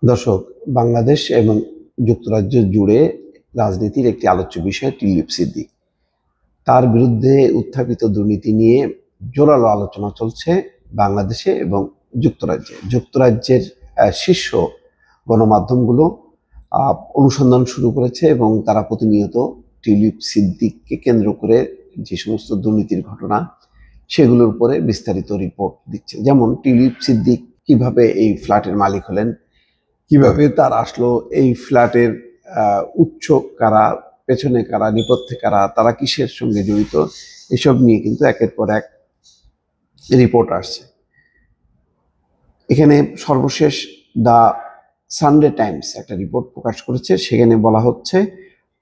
দর্শক, বাংলাদেশ এবং যুক্তরাজ্য জুড়ে রাজনীতির একটি আলোচ্য বিষয় টিউলিপ সিদ্দিক। তার বিরুদ্ধে উত্থাপিত দুর্নীতি নিয়ে জোরালো আলোচনা চলছে বাংলাদেশে এবং যুক্তরাজ্যে। যুক্তরাজ্যের শীর্ষ গণমাধ্যমগুলো অনুসন্ধান শুরু করেছে এবং তারা প্রতিনিয়ত টিউলিপ সিদ্দিককে কেন্দ্র করে যে সমস্ত দুর্নীতির ঘটনা সেগুলোর উপরে বিস্তারিত রিপোর্ট দিচ্ছে। যেমন টিউলিপ সিদ্দিক কিভাবে এই ফ্ল্যাটের মালিক হলেন, কিভাবে তার আসলো, এই ফ্ল্যাটের উৎস কারা, পেছনে কারা, নেপথ্যে কারা, তারা কিসের সঙ্গে জড়িত, এসব নিয়ে কিন্তু একের পর এক রিপোর্ট আসছে। এখানে সর্বশেষ দ্য সানডে টাইমস একটা রিপোর্ট প্রকাশ করেছে। সেখানে বলা হচ্ছে,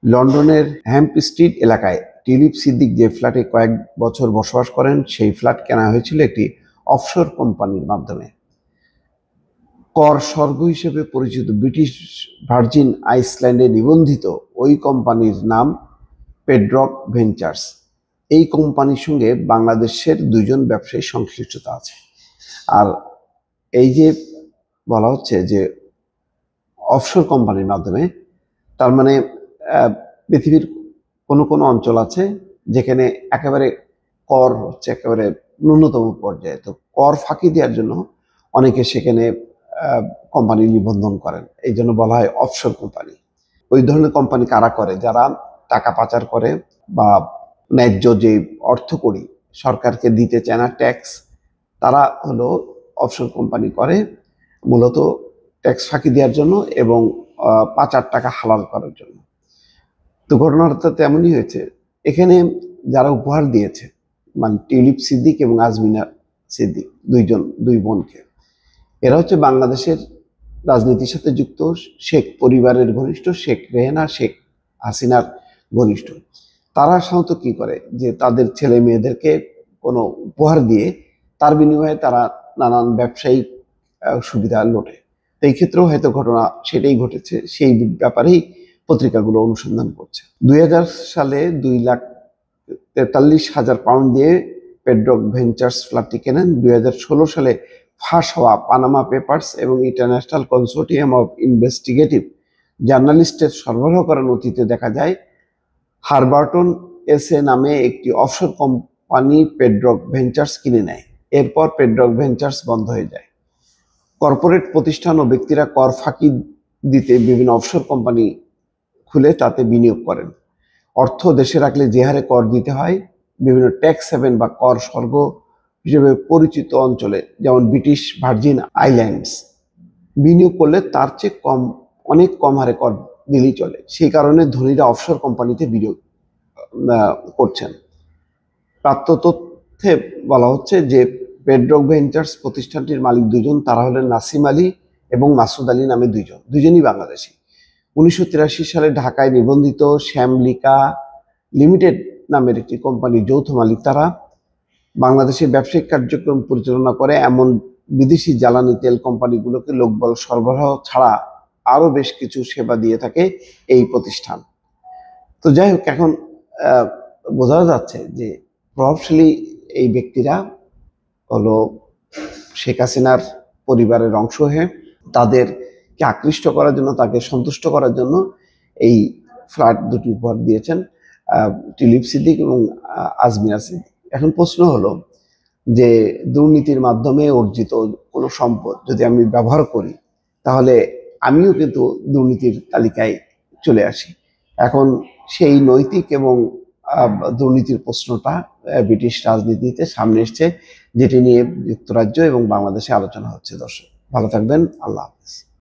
লন্ডনের হ্যাম্প স্ট্রিট এলাকায় টিউলিপ সিদ্দিক যে ফ্ল্যাটে কয়েক বছর বসবাস করেন, সেই ফ্ল্যাট কেনা হয়েছিল একটি অফশোর কোম্পানির মাধ্যমে। কর স্বর্গ হিসেবে পরিচিত ব্রিটিশ ভার্জিন আইল্যান্ডে নিবন্ধিত ওই কোম্পানির নাম পেড্রক ভেঞ্চার্স। এই কোম্পানির সঙ্গে বাংলাদেশের দুইজন ব্যবসায়ী সংশ্লিষ্টতা আছে। আর এই যে বলা হচ্ছে যে অফশোর কোম্পানির মাধ্যমে, তার মানে পৃথিবীর কোনো কোনো অঞ্চল আছে যেখানে একেবারে কর হচ্ছে একেবারে ন্যূনতম পর্যায়ে। তো কর ফাঁকি দেওয়ার জন্য অনেকে সেখানে কোম্পানি নিবন্ধন করেন, এই জন্য বলা হয় অফশোর কোম্পানি। ওই ধরনের কোম্পানি কারা করে? যারা টাকা পাচার করে বা ন্যায্য যে অর্থকড়ি সরকারকে দিতে চায় না, ট্যাক্স, তারা হলো অফশোর কোম্পানি করে মূলত ট্যাক্স ফাঁকি দেওয়ার জন্য এবং পাচার টাকা হালাল করার জন্য। তো ঘটনাটা তেমনই হয়েছে। এখানে যারা উপহার দিয়েছে, মানে টিউলিপ সিদ্দিক এবং আজমিনা সিদ্দিক, দুই বোনকে, এরা হচ্ছে বাংলাদেশের রাজনীতির সাথে যুক্ত শেখ পরিবারের ঘনিষ্ঠ, শেখ রেহেনা, শেখ হাসিনার ঘনিষ্ঠ। তারা সাধারণত কি করে যে তাদের ছেলে মেয়েদেরকে কোনো উপহার দিয়ে তার বিনিময়ে তারা নানান ব্যবসায়িক সুবিধা লোটে। এই ক্ষেত্রেও হয়তো ঘটনা সেটাই ঘটেছে, সেই ব্যাপারেই পত্রিকাগুলো অনুসন্ধান করছে। 2000 সালে 2,43,000 পাউন্ড দিয়ে পেড্রক ভেঞ্চার্স ফ্ল্যাটটি কেনেন। 2016 সালে ফাঁস হওয়া পানামা পেপারস এবং ইন্টারন্যাশনাল কনসোর্টিয়াম অফ ইনভেস্টিগেটিভ জার্নালিস্টের সরবরাহ করা নথিতে দেখা যায়, হারবার্টন এসএ নামে একটি অফশোর কোম্পানি পেড্রক ভেঞ্চার্স কিনে নেয়। এরপর পেড্রক ভেঞ্চার্স বন্ধ হয়ে যায়। কর্পোরেট প্রতিষ্ঠান ও ব্যক্তিরা কর ফাঁকি দিতে বিভিন্ন অফশোর কোম্পানি খুলে তাতে বিনিয়োগ করেন। অর্থ দেশে রাখলে যে হারে কর দিতে হয়, বিভিন্ন ট্যাক্স হেভেন বা কর স্বর্গ হিসেবে পরিচিত অঞ্চলে, যেমন ব্রিটিশ ভার্জিন আইল্যান্ডস, বিনিয়োগ করলে তার চেয়ে অনেক কম হারে কর দিলেই চলে। সেই কারণে ধনীরা অফশোর কোম্পানিতে বিনিয়োগ করছেন। প্রাপ্ত তথ্যে বলা হচ্ছে যে পেড্রক ভেঞ্চার্স প্রতিষ্ঠানটির মালিক দুজন, তারা হলেন নাসিম আলী এবং মাসুদ আলী নামে দুজনই বাংলাদেশি। 1983 সালে ঢাকায় নিবন্ধিত শ্যামলিকা লিমিটেড নামের একটি কোম্পানির যৌথ মালিক তারা। বাংলাদেশের ব্যবসায়িক কার্যক্রম পরিচালনা করে এমন বিদেশি জ্বালানি তেল কোম্পানিগুলোকে লোকবল সরবরাহ ছাড়া আরো বেশ কিছু সেবা দিয়ে থাকে এই প্রতিষ্ঠান। তো যাই হোক, এখন বোঝা যাচ্ছে যে প্রভাবশালী এই ব্যক্তিরা হলো শেখ হাসিনার পরিবারের অংশ হয়ে তাদেরকে আকৃষ্ট করার জন্য, তাকে সন্তুষ্ট করার জন্য এই ফ্ল্যাট দুটি উপহার দিয়েছেন টিউলিপ সিদ্দিক এবং আজমিনা সিদ্দিক। এখন প্রশ্ন হলো যে দুর্নীতির মাধ্যমে অর্জিত কোনো সম্পদ যদি আমি ব্যবহার করি, তাহলে আমিও কিন্তু দুর্নীতির তালিকায় চলে আসি। এখন সেই নৈতিক এবং দুর্নীতির প্রশ্নটা ব্রিটিশ রাজনীতিতে সামনে এসছে, যেটি নিয়ে যুক্তরাজ্য এবং বাংলাদেশে আলোচনা হচ্ছে। দর্শক, ভালো থাকবেন। আল্লাহ হাফেজ।